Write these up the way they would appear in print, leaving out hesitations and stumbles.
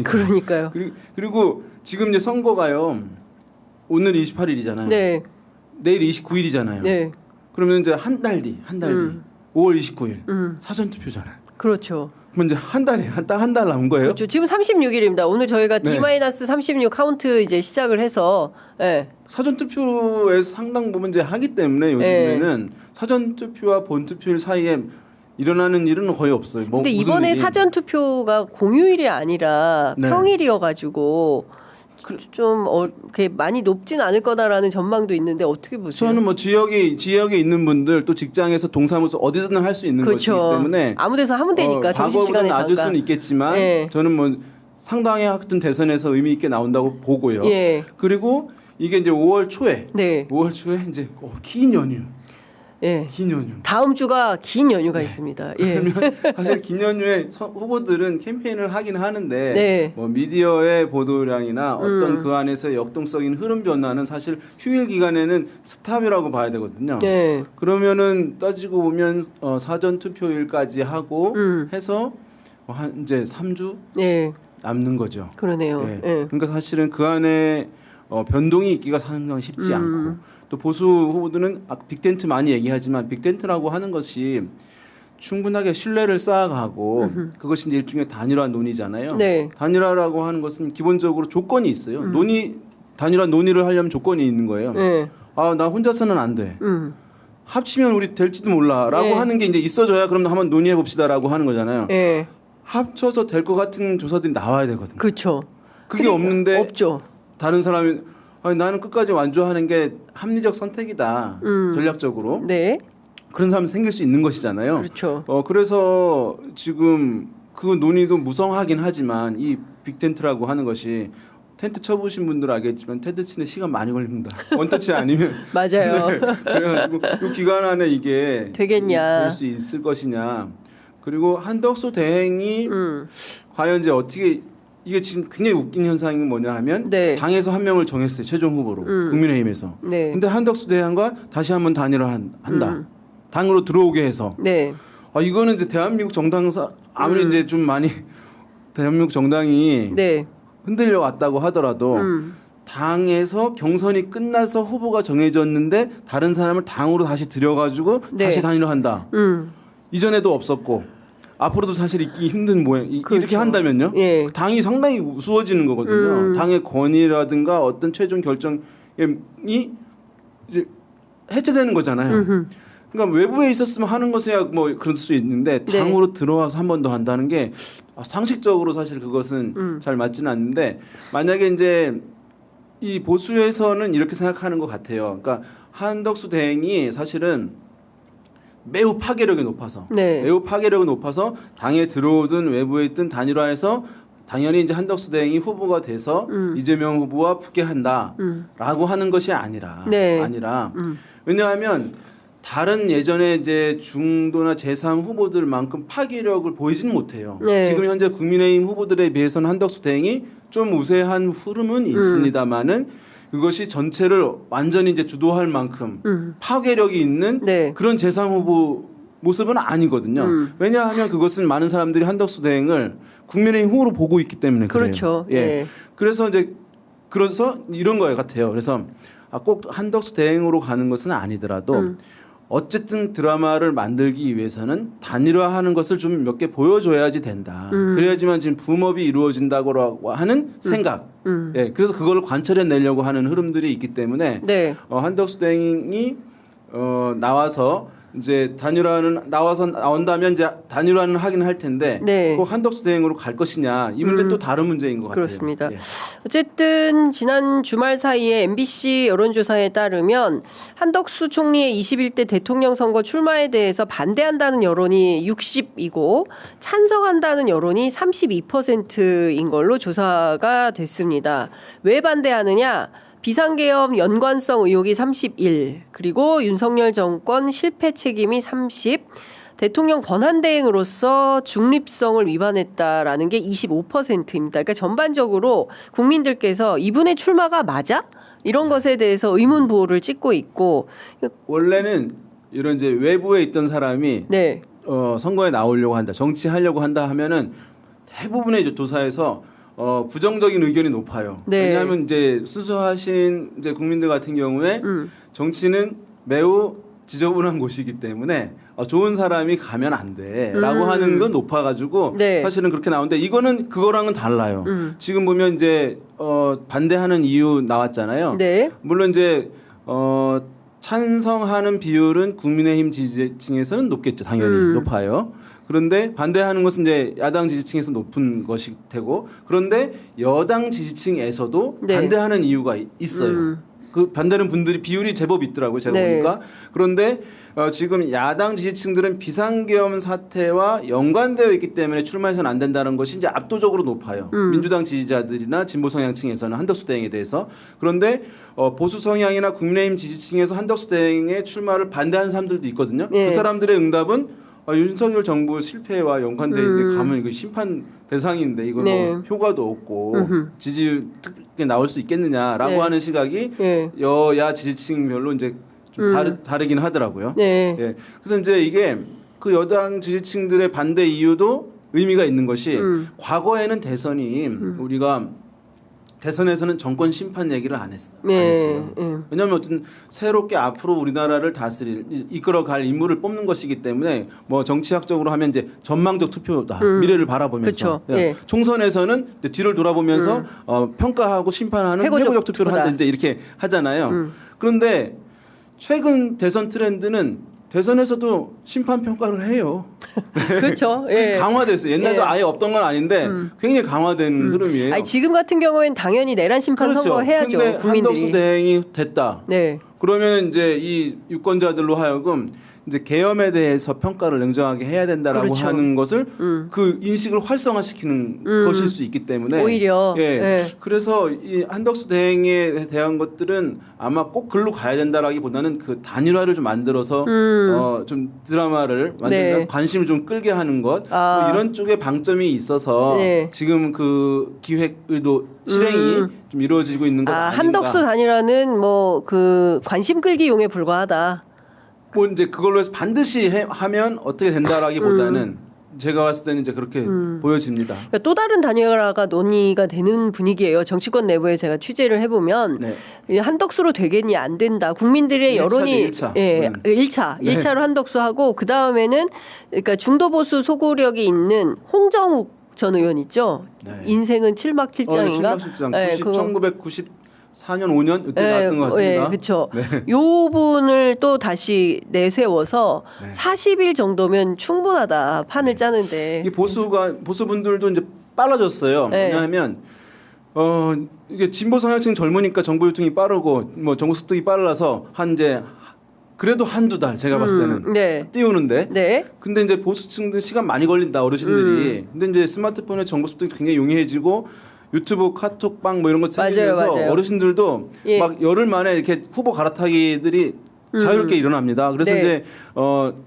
그러니까요. 그리고 지금 이제 선거가요. 오늘 28일이잖아요. 네. 내일 29일이잖아요. 네. 그러면 이제 한 달 뒤, 5월 29일 사전 투표잖아요. 그렇죠. 그럼 이제 딱 한 달 남은 거예요? 그렇죠. 지금 36일입니다. 오늘 저희가 네. D-36 카운트 이제 시작을 해서 네. 사전 투표에서 상당 부분 이제 하기 때문에 요즘에는 사전 투표와 본 투표일 사이에 일어나는 일은 거의 없어요. 뭐 근데 이번에 사전 투표가 공휴일이 아니라 네. 평일이어가지고 좀 이렇게 많이 높진 않을 거다라는 전망도 있는데 어떻게 보세요? 저는 뭐 지역에 있는 분들 또 직장에서 동사무소 어디서든 할 수 있는 그렇죠. 것이기 때문에 아무데서 하면 되니까 점심시간에 과거보다 낮을 잠깐. 수는 있겠지만 네. 저는 뭐 상당히 하여튼 대선에서 의미 있게 나온다고 보고요. 예. 그리고 이게 이제 5월 초에 네. 5월 초에 이제 긴 연휴. 예. 긴 연휴. 다음 주가 긴 연휴가 있습니다. 예. 그러면 사실 긴 연휴에 후보들은 캠페인을 하긴 하는데 네. 뭐 미디어의 보도량이나 어떤 그 안에서 역동적인 흐름 변화는 사실 휴일 기간에는 스탑이라고 봐야 되거든요. 네. 그러면은 따지고 보면 사전 투표일까지 하고 해서 한 이제 3주 네. 남는 거죠. 그러네요. 예. 예. 그러니까 사실은 그 안에 변동이 있기가 상당히 쉽지 않고 또 보수 후보들은 빅텐트 많이 얘기하지만 빅텐트라고 하는 것이 충분하게 신뢰를 쌓아가고 그것이 이제 일종의 단일화 논의잖아요. 네. 단일화라고 하는 것은 기본적으로 조건이 있어요. 단일화 논의를 하려면 조건이 있는 거예요. 네. 아, 나 혼자서는 안 돼. 합치면 우리 될지도 몰라라고 네. 하는 게 이제 있어져야 그럼 한번 논의해 봅시다라고 하는 거잖아요. 예. 합쳐서 될 것 같은 조사들이 나와야 되거든요. 그렇죠. 그게 없는데 없죠. 다른 사람이 나는 끝까지 완주하는 게 합리적 선택이다. 전략적으로. 네. 그런 사람이 생길 수 있는 것이잖아요. 그렇죠. 그래서 지금 그 논의도 무성하긴 하지만 이 빅텐트라고 하는 것이 텐트 쳐보신 분들 알겠지만 텐트 치는 시간 많이 걸립니다. 원터치 아니면. 맞아요. 네. 그래가지고 이 기간 안에 이게 되겠냐. 될 수 있을 것이냐. 그리고 한덕수 대행이 과연 이제 어떻게 이게 지금 굉장히 웃긴 현상이 뭐냐 하면 네. 당에서 한 명을 정했어요. 최종 후보로. 국민의힘에서. 네. 근데 한덕수 대행과 다시 한번 단일화 한다. 당으로 들어오게 해서. 네. 이거는 이제 대한민국 정당사 아무리 이제 좀 많이 대한민국 정당이 네. 흔들려 왔다고 하더라도 당에서 경선이 끝나서 후보가 정해졌는데 다른 사람을 당으로 다시 들여가지고 네. 다시 단일화한다. 이전에도 없었고 앞으로도 사실 있기 힘든 모양. 그렇죠. 이렇게 한다면요. 예. 당이 상당히 우스워지는 거거든요. 당의 권위라든가 어떤 최종 결정이 이제 해체되는 거잖아요. 그러니까 외부에 있었으면 하는 것이야 뭐 그럴 수 있는데 네. 당으로 들어와서 한 번 더 한다는 게 상식적으로 사실 그것은 잘 맞지는 않는데 만약에 이제 이 보수에서는 이렇게 생각하는 것 같아요. 그러니까 한덕수 대행이 사실은 매우 파괴력이 높아서 네. 매우 파괴력이 높아서 당에 들어오든 외부에 있든 단일화해서 당연히 이제 한덕수 대행이 후보가 돼서 이재명 후보와 붙게 한다라고 하는 것이 아니라 네. 왜냐하면 다른 예전에 이제 중도나 제3 후보들만큼 파괴력을 보이지는 못해요. 네. 지금 현재 국민의힘 후보들에 비해서는 한덕수 대행이 좀 우세한 흐름은 있습니다만은 그것이 전체를 완전히 이제 주도할 만큼 파괴력이 있는 네. 그런 제3 후보 모습은 아니거든요. 왜냐하면 그것은 많은 사람들이 한덕수 대행을 국민의힘 후보로 보고 있기 때문에 그래요. 그렇죠. 예. 예. 그래서 이런 거 같아요. 그래서 꼭 한덕수 대행으로 가는 것은 아니더라도 어쨌든 드라마를 만들기 위해서는 단일화하는 것을 좀 몇 개 보여줘야지 된다. 그래야지만 지금 붐업이 이루어진다고 하는 생각. 예, 그래서 그걸 관철해 내려고 하는 흐름들이 있기 때문에 네. 한덕수 대행이 나와서 이제 나온다면 이제 단일화는 하긴 할 텐데 네. 꼭 한덕수 대행으로 갈 것이냐 이 문제 또 다른 문제인 것 같아요. 그렇습니다. 예. 어쨌든 지난 주말 사이에 MBC 여론조사에 따르면 한덕수 총리의 21대 대통령 선거 출마에 대해서 반대한다는 여론이 60이고 찬성한다는 여론이 32%인 걸로 조사가 됐습니다. 왜 반대하느냐? 비상계엄 연관성 의혹이 31, 그리고 윤석열 정권 실패 책임이 30, 대통령 권한대행으로서 중립성을 위반했다라는 게 25%입니다. 그러니까 전반적으로 국민들께서 이분의 출마가 맞아? 이런 것에 대해서 의문 부호를 찍고 있고 원래는 이런 이제 외부에 있던 사람이 네. 선거에 나오려고 한다, 정치하려고 한다 하면은 대부분의 조사에서 부정적인 의견이 높아요. 네. 왜냐하면 이제 순수하신 이제 국민들 같은 경우에 정치는 매우 지저분한 곳이기 때문에 좋은 사람이 가면 안 돼라고 하는 건 높아가지고 네. 사실은 그렇게 나오는데 이거는 그거랑은 달라요. 지금 보면 이제 반대하는 이유 나왔잖아요. 네. 물론 이제 찬성하는 비율은 국민의힘 지지층에서는 높겠죠. 당연히 높아요. 그런데 반대하는 것은 이제 야당 지지층에서 높은 것일 테고 그런데 여당 지지층에서도 네. 반대하는 이유가 있어요. 그 반대하는 분들이 비율이 제법 있더라고요. 제가 네. 보니까. 그런데 지금 야당 지지층들은 비상계엄 사태와 연관되어 있기 때문에 출마해서는 안 된다는 것이 이제 압도적으로 높아요. 민주당 지지자들이나 진보 성향층에서는 한덕수 대행에 대해서. 그런데 보수 성향이나 국민의힘 지지층에서 한덕수 대행의 출마를 반대하는 사람들도 있거든요. 네. 그 사람들의 응답은 윤석열 정부 실패와 연관돼 있는데 가면 이거 심판 대상인데 이거 네. 뭐 효과도 없고 지지율 특히 나올 수 있겠느냐라고 네. 하는 시각이 네. 여야 지지층별로 이제 좀 다르긴 하더라고요. 네. 예. 그래서 이제 이게 그 여당 지지층들의 반대 이유도 의미가 있는 것이 과거에는 대선이 우리가 대선에서는 정권 심판 얘기를 안 했어요. 왜냐하면 어쨌든 새롭게 앞으로 우리나라를 이끌어갈 인물을 뽑는 것이기 때문에 뭐 정치학적으로 하면 이제 전망적 투표다. 미래를 바라보면서. 예. 총선에서는 이제 뒤를 돌아보면서 평가하고 심판하는 회고적 투표를 한다. 이제 이렇게 하잖아요. 그런데 최근 대선 트렌드는 대선에서도 심판 평가를 해요. 그렇죠. 예. 강화됐어요. 옛날도 예. 아예 없던 건 아닌데 굉장히 강화된 흐름이에요. 아니, 지금 같은 경우에는 당연히 내란 심판 그렇죠. 선거해야죠. 근데 국민들이. 한덕수 대행이 됐다. 네. 그러면 이제 이 유권자들로 하여금 이제 계엄에 대해서 평가를 냉정하게 해야 된다라고 그렇죠. 하는 것을 그 인식을 활성화시키는 것일 수 있기 때문에 오히려 예. 예. 그래서 이 한덕수 대행에 대한 것들은 아마 꼭 글로 가야 된다라기보다는 그 단일화를 좀 만들어서 좀 드라마를 만들면 네. 관심을 좀 끌게 하는 것 뭐 이런 쪽에 방점이 있어서 네. 지금 그 기획 의도 실행이 좀 이루어지고 있는 것 아닌가. 한덕수 단일화는 뭐 그 관심 끌기용에 불과하다. 뭐 이제 그걸로 해서 반드시 하면 어떻게 된다라기보다는 제가 봤을 때는 이제 그렇게 보여집니다. 그러니까 또 다른 단일화가 논의가 되는 분위기예요. 정치권 내부에 제가 취재를 해보면 네. 한덕수로 되겠니 안 된다. 국민들의 여론이 1차. 예, 1차 네. 1차로 한덕수 하고 그 다음에는 그러니까 중도 보수 소구력이 있는 홍정욱 전 의원 있죠. 네. 인생은 칠막칠장인가? 칠막칠장. 예, 1994년 5년 이때 나왔던 것 같습니다. 그렇죠. 네. 요 분을 또 다시 내세워서 네. 40일 정도면 충분하다. 판을 짜는데. 이 보수분들도 이제 빨라졌어요. 네. 왜냐하면 이게 진보 성향층 젊으니까 정보 유통이 빠르고 뭐 정보 습득이 빨라서 이제 그래도 한두 달 제가 봤을 때는 네. 띄우는데 네. 근데 이제 보수층들 시간 많이 걸린다 어르신들이. 근데 이제 스마트폰에 정보 습득이 굉장히 용이해지고 유튜브, 카톡방 뭐 이런 거 생기면서 맞아요. 어르신들도 예. 막 열흘 만에 이렇게 후보 갈아타기들이 자유롭게 일어납니다. 그래서 네. 이제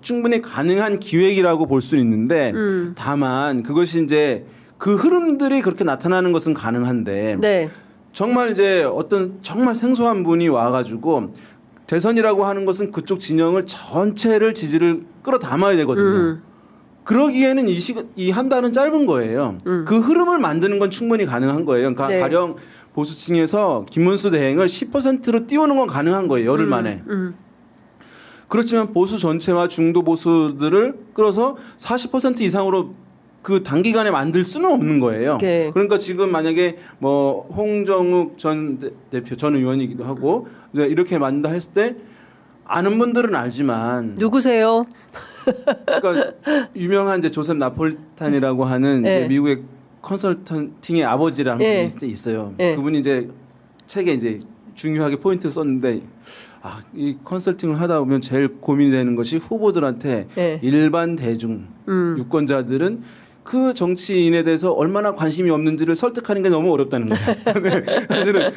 충분히 가능한 기획이라고 볼 수 있는데 다만 그것이 이제 그 흐름들이 그렇게 나타나는 것은 가능한데 네. 정말 이제 어떤 정말 생소한 분이 와가지고 대선이라고 하는 것은 그쪽 진영을 전체를 지지를 끌어담아야 되거든요. 그러기에는 이 한 달은 짧은 거예요. 그 흐름을 만드는 건 충분히 가능한 거예요. 그러니까 네. 가령 보수층에서 김문수 대행을 10%로 띄우는 건 가능한 거예요. 열흘 만에. 그렇지만 보수 전체와 중도 보수들을 끌어서 40% 이상으로 그 단기간에 만들 수는 없는 거예요. 네. 그러니까 지금 만약에 뭐 홍정욱 전 대표 전 의원이기도 하고 이제 이렇게 만든다 했을 때 아는 분들은 알지만 누구세요? 그러니까 유명한 이제 조셉 나폴탄이라고 하는 네. 이제 미국의 컨설턴팅의 아버지라는 네. 분이 있어요. 네. 그분이 이제 책에 이제 중요하게 포인트를 썼는데 이 컨설팅을 하다 보면 제일 고민이 되는 것이 후보들한테 네. 일반 대중 유권자들은 그 정치인에 대해서 얼마나 관심이 없는지를 설득하는 게 너무 어렵다는 거예요. 네, 사실은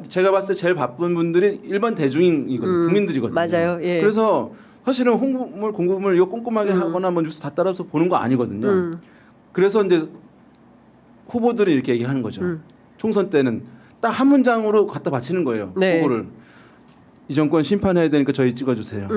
제가 봤을 때 제일 바쁜 분들이 일반 대중이거든요. 국민들이거든요. 맞아요. 예. 그래서 사실은 홍보물 공부물 이거 꼼꼼하게 하거나 뭐 뉴스 다 따라서 보는 거 아니거든요. 그래서 이제 후보들이 이렇게 얘기하는 거죠. 총선 때는 딱 한 문장으로 갖다 바치는 거예요. 네. 후보를. 이 정권 심판해야 되니까 저희 찍어주세요.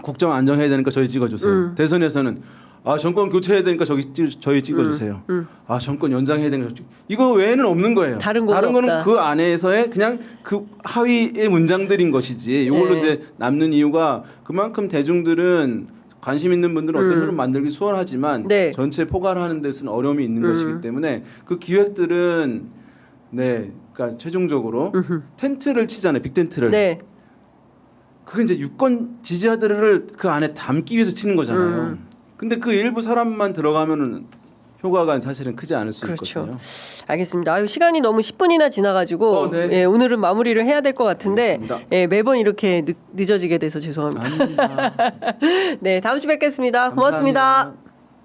국정 안정해야 되니까 저희 찍어주세요. 대선에서는 아 정권 교체해야 되니까 저희 찍어주세요. 아 정권 연장해야 되니까 이거 외에는 없는 거예요. 다른 거는 없다. 그 안에서의 그냥 그 하위의 문장들인 것이지. 이걸로 네. 이제 남는 이유가 그만큼 대중들은 관심 있는 분들은 어떤 흐름 만들기 수월하지만 네. 전체 포괄하는 데서는 어려움이 있는 것이기 때문에 그 기획들은 네, 그러니까 최종적으로 텐트를 치잖아요, 빅텐트를. 네. 그게 이제 유권 지지자들을 그 안에 담기 위해서 치는 거잖아요. 근데 그 일부 사람만 들어가면은 효과가 사실은 크지 않을 수 그렇죠. 있거든요. 알겠습니다. 아유, 시간이 너무 10분이나 지나가지고 네. 예, 오늘은 마무리를 해야 될 것 같은데 알겠습니다. 예, 매번 이렇게 늦어지게 돼서 죄송합니다. 아닙니다. 네, 다음 주에 뵙겠습니다. 고맙습니다. 감사합니다.